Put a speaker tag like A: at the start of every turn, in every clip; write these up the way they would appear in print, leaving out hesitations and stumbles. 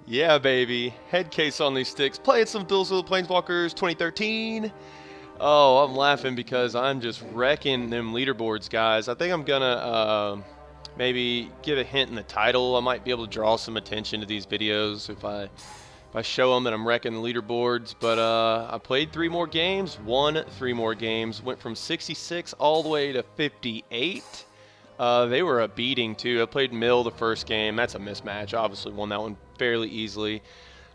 A: Yeah, baby. Head case on these sticks. Playing some Duels of the Planeswalkers 2013. Oh, I'm laughing because I'm just wrecking them leaderboards, guys. I think I'm gonna maybe give a hint in the title. I might be able to draw some attention to these videos if I show them that I'm wrecking the leaderboards. But I played 3 more games, won 3 more games, went from 66 all the way to 58. They were a beating too. I played Mill the first game. That's a mismatch. Obviously won that one fairly easily.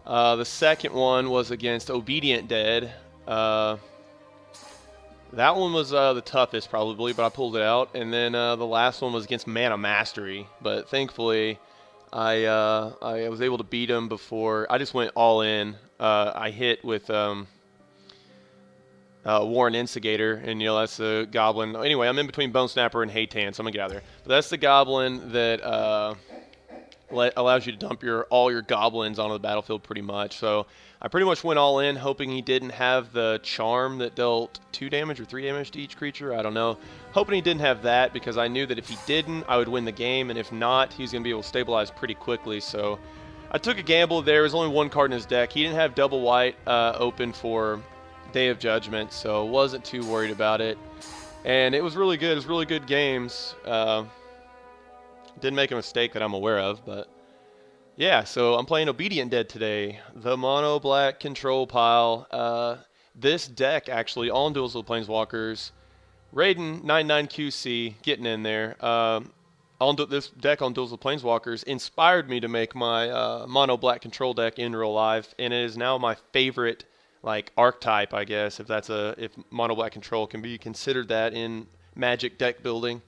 A: The second one was against Obedient Dead. That one was the toughest probably, but I pulled it out. And then the last one was against Mana Mastery, but thankfully I was able to beat him before. I just went all in. I hit with Warren Instigator, and that's the goblin. Anyway, I'm in between Bone Snapper and Haytan, so I'm gonna get out there. But that's the goblin that allows you to dump all your goblins onto the battlefield pretty much. So I pretty much went all in, hoping he didn't have the charm that dealt 2 damage or 3 damage to each creature. I don't know. Hoping he didn't have that, because I knew that if he didn't, I would win the game, and if not, he's going to be able to stabilize pretty quickly. So I took a gamble there. There was only 1 card in his deck. He didn't have double white open for Day of Judgment, so wasn't too worried about it. And it was really good. It was really good games. Didn't make a mistake that I'm aware of, but yeah, so I'm playing Obedient Dead today. The mono black control pile. This deck actually on Duels of the Planeswalkers. Raiden 99QC getting in there. This deck on Duels of the Planeswalkers inspired me to make my mono black control deck in real life, and it is now my favorite archetype, I guess, if mono black control can be considered that in Magic deck building.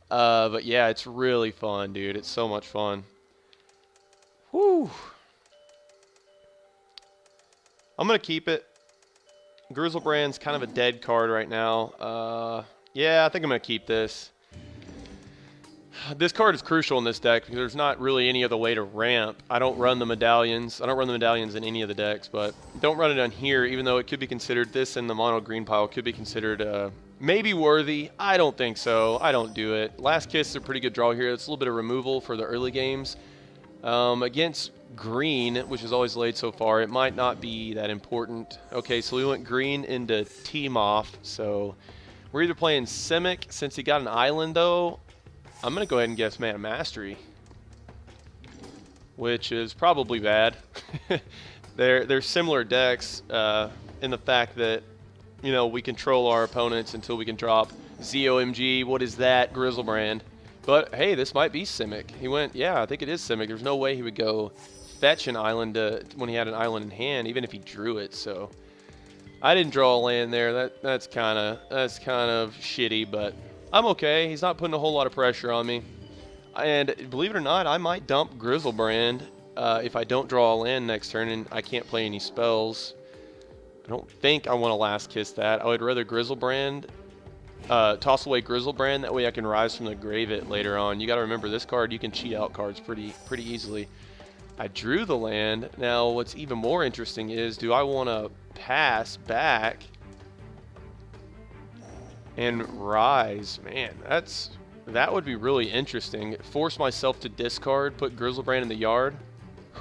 A: But yeah, it's really fun, dude. It's so much fun. Whew. I'm going to keep it. GRISELBRAND's kind of a dead card right now. Yeah, I think I'm going to keep this. This card is crucial in this deck because there's not really any other way to ramp. I don't run the medallions. I don't run the medallions in any of the decks, but don't run it on here, even though it could be considered, this and the mono green pile could be considered maybe worthy. I don't think so. I don't do it. Last Kiss is a pretty good draw here. It's a little bit of removal for the early games. Against green, which is always laid so far, it might not be that important. Okay, so we went green into Team-Off, so we're either playing Simic. Since he got an island, though, I'm going to go ahead and guess Mana Mastery, which is probably bad. They're similar decks in the fact that, we control our opponents until we can drop ZOMG. What is that? GRISELBRAND. But, hey, this might be Simic. He went, yeah, I think it is Simic. There's no way he would go fetch an island when he had an island in hand, even if he drew it. So I didn't draw a land there. That's kind of shitty, but I'm okay. He's not putting a whole lot of pressure on me. And believe it or not, I might dump GRISELBRAND if I don't draw a land next turn and I can't play any spells. I don't think I want to Last Kiss that. I would rather GRISELBRAND, toss away GRISELBRAND. That way I can Rise from the Grave it later on. You got to remember, this card, you can cheat out cards pretty easily. I drew the land. Now, what's even more interesting is, do I want to pass back and Rise? Man, that would be really interesting. Force myself to discard, put GRISELBRAND in the yard.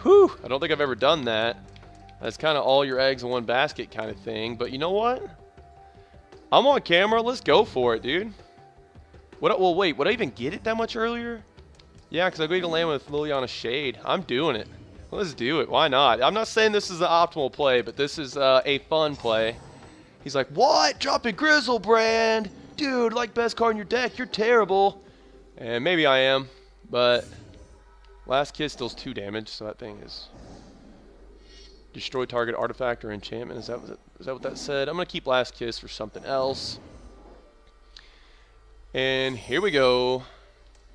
A: Whew, I don't think I've ever done that. That's kind of all your eggs in one basket kind of thing. But you know what? I'm on camera. Let's go for it, dude. Well, wait. Would I even get it that much earlier? Yeah, because I go to land with Liliana Shade. I'm doing it. Let's do it. Why not? I'm not saying this is the optimal play, but this is a fun play. He's like, what? Dropping GRISELBRAND? Dude, best card in your deck. You're terrible. And maybe I am, but Last Kiss deals 2 damage, so that thing is... Destroy target artifact or enchantment. Is that what that said? I'm going to keep Last Kiss for something else. And here we go.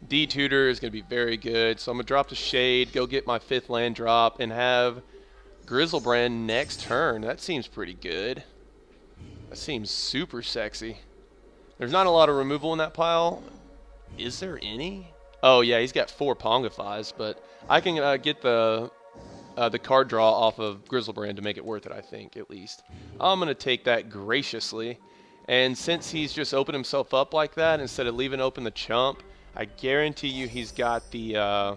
A: D-Tutor is going to be very good. So I'm going to drop the Shade, go get my 5th land drop, and have GRISELBRAND next turn. That seems pretty good. That seems super sexy. There's not a lot of removal in that pile. Is there any? Oh, yeah, he's got 4 Pongifies, but I can get the card draw off of GRISELBRAND to make it worth it, I think, at least. I'm going to take that graciously. And since he's just opened himself up like that, instead of leaving open the chump, I guarantee you he's got the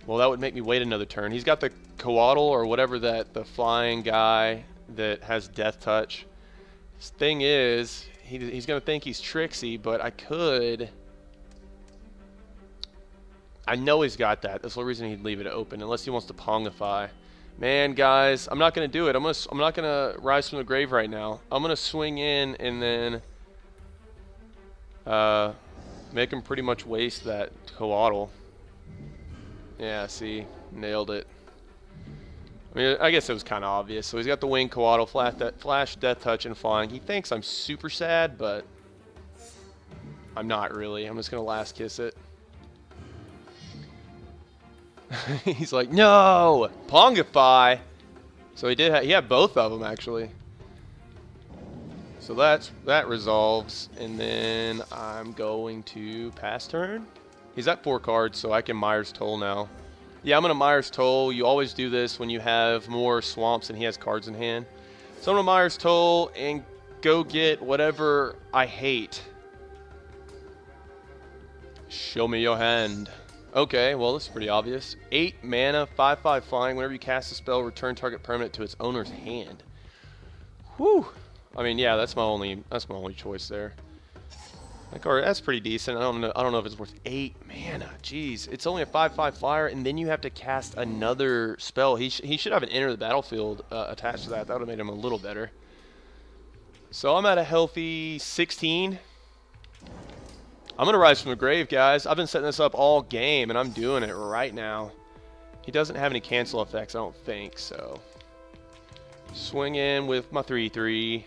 A: Well, that would make me wait another turn. He's got the Coatl or whatever the flying guy that has Death Touch. His thing is, he's going to think he's Trixie, but I could... I know he's got that. That's the only reason he'd leave it open, unless he wants to Pongify. Man, guys, I'm not going to do it. I'm not going to rise from the grave right now. I'm going to swing in and then make him pretty much waste that Coatl. Yeah, see, nailed it. I mean, I guess it was kind of obvious. So he's got the Wing Coatl, Flash, Death Touch, and Flying. He thinks I'm super sad, but I'm not really. I'm just going to Last Kiss it. He's like, no! Pongify! So he had both of them, actually. So that resolves. And then I'm going to pass turn. He's at 4 cards, so I can Myers Toll now. Yeah, I'm going to Myers Toll. You always do this when you have more swamps and he has cards in hand. So I'm going to Myers Toll and go get whatever I hate. Show me your hand. Okay, well, this is pretty obvious. 8 mana, 5/5 flying. Whenever you cast a spell, return target permanent to its owner's hand. Whew. I mean, yeah, that's my only choice there. That card, that's pretty decent. I don't know if it's worth 8 mana. Jeez, it's only a 5/5 flyer, and then you have to cast another spell. He should have an Enter the Battlefield attached to that. That would have made him a little better. So I'm at a healthy 16. I'm going to Rise from the Grave, guys. I've been setting this up all game, and I'm doing it right now. He doesn't have any cancel effects, I don't think, so. Swing in with my 3/3.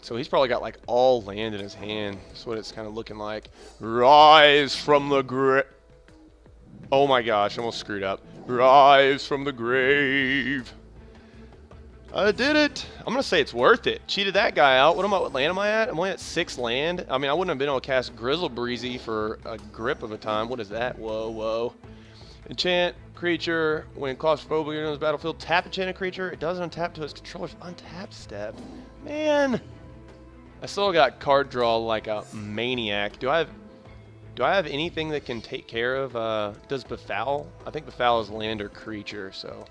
A: So he's probably got, like, all land in his hand. That's what it's kind of looking like. Rise from the grave. Oh, my gosh, I almost screwed up. Rise from the grave. I did it. I'm going to say it's worth it. Cheated that guy out. What land am I at? I'm only at 6 land. I mean, I wouldn't have been able to cast Griselbreezy for a grip of a time. What is that? Whoa, whoa. Enchant creature. When claustrophobic on the battlefield, tap enchanted creature. It doesn't untap to its controller's untap step. Man. I still got card draw like a maniac. Do I have anything that can take care of, does Befoul? I think Befoul is land or creature, so...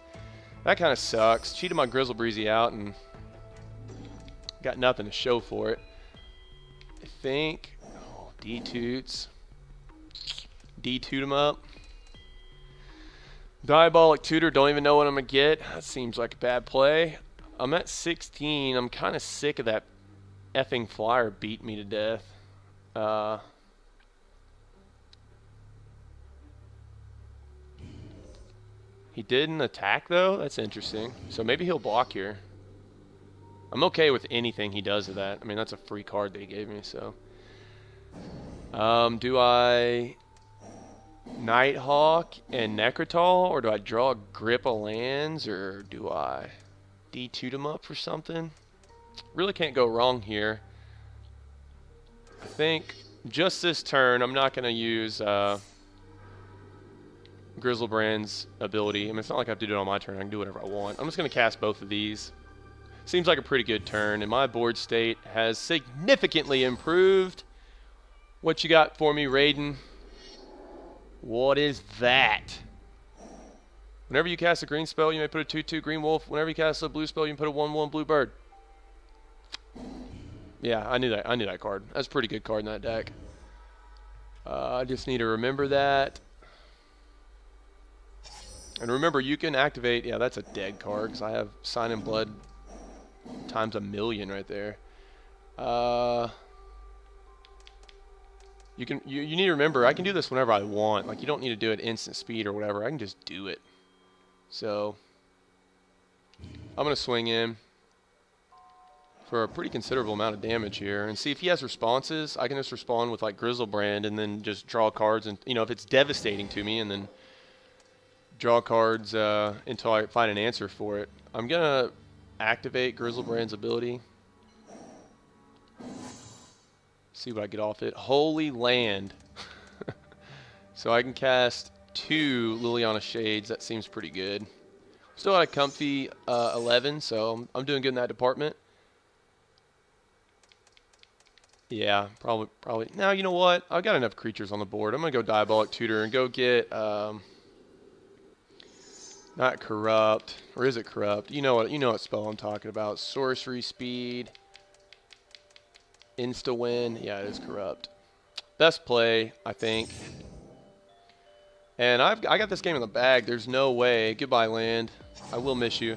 A: That kind of sucks. Cheated my Griselbreezy out and got nothing to show for it. I think. Oh, D-Toots. D-Toot him up. Diabolic Tutor. Don't even know what I'm going to get. That seems like a bad play. I'm at 16. I'm kind of sick of that effing flyer beating me to death. He didn't attack, though? That's interesting. So maybe he'll block here. I'm okay with anything he does to that. I mean, that's a free card that he gave me, so. Do I Nighthawk and Necrotal, or do I draw a grip of lands, or do I D-Toot him up for something? Really can't go wrong here. I think just this turn, I'm not going to use... Griselbrand's ability. I mean, it's not like I have to do it on my turn. I can do whatever I want. I'm just going to cast both of these. Seems like a pretty good turn, and my board state has significantly improved. What you got for me, Raiden? What is that? Whenever you cast a green spell, you may put a 2/2 green wolf. Whenever you cast a blue spell, you can put a 1/1 blue bird. Yeah, I knew that. I knew that card. That's a pretty good card in that deck. I just need to remember that. And remember, you can activate... Yeah, that's a dead card, because I have Sign in Blood times 1,000,000 right there. You need to remember, I can do this whenever I want. Like, you don't need to do it instant speed or whatever. I can just do it. So, I'm going to swing in for a pretty considerable amount of damage here. And see, if he has responses, I can just respond with, like, Griselbrand and then just draw cards. And, you know, if it's devastating to me, and then... draw cards until I find an answer for it. I'm going to activate Griselbrand's ability. See what I get off it. Holy Land. So I can cast 2 Liliana Shades. That seems pretty good. Still at a comfy 11, so I'm doing good in that department. Yeah, probably. Now, you know what? I've got enough creatures on the board. I'm going to go Diabolic Tutor and go get, not Corrupt. Or is it Corrupt? You know what spell I'm talking about. Sorcery Speed. Insta-win. Yeah, it is Corrupt. Best play, I think. And I got this game in the bag. There's no way. Goodbye, land. I will miss you.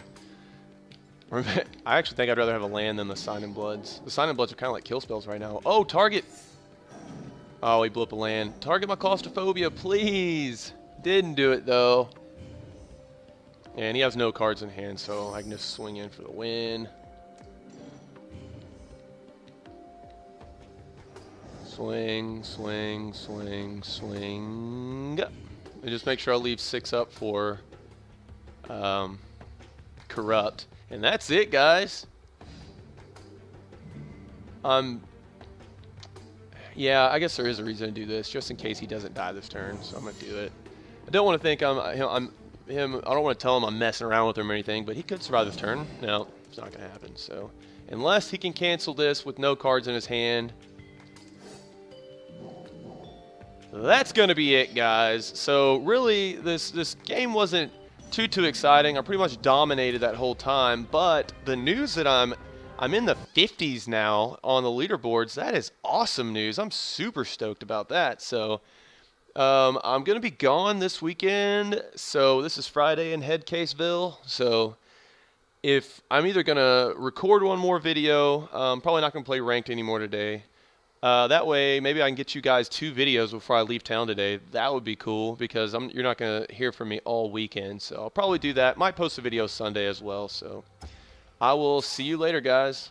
A: I actually think I'd rather have a land than the Sign Bloods. The Sign Bloods are kind of like kill spells right now. Oh, target. Oh, he blew up a land. Target my Claustrophobia, please. Didn't do it, though. And he has no cards in hand, so I can just swing in for the win. Swing, swing, swing, swing. And just make sure I leave 6 up for Corrupt. And that's it, guys. Yeah, I guess there is a reason to do this, just in case he doesn't die this turn, so I'm going to do it. I don't want to think I'm him. I don't want to tell him I'm messing around with him or anything, but he could survive this turn. No, it's not going to happen. So, unless he can cancel this with no cards in his hand, that's going to be it, guys. So, really, this game wasn't too exciting. I pretty much dominated that whole time, but the news that I'm in the 50s now on the leaderboards, that is awesome news. I'm super stoked about that. So, I'm going to be gone this weekend. So, this is Friday in Headcaseville. So, if I'm either going to record one more video, probably not going to play ranked anymore today. That way, maybe I can get you guys 2 videos before I leave town today. That would be cool because you're not going to hear from me all weekend. So I'll probably do that. Might post a video Sunday as well. So I will see you later, guys.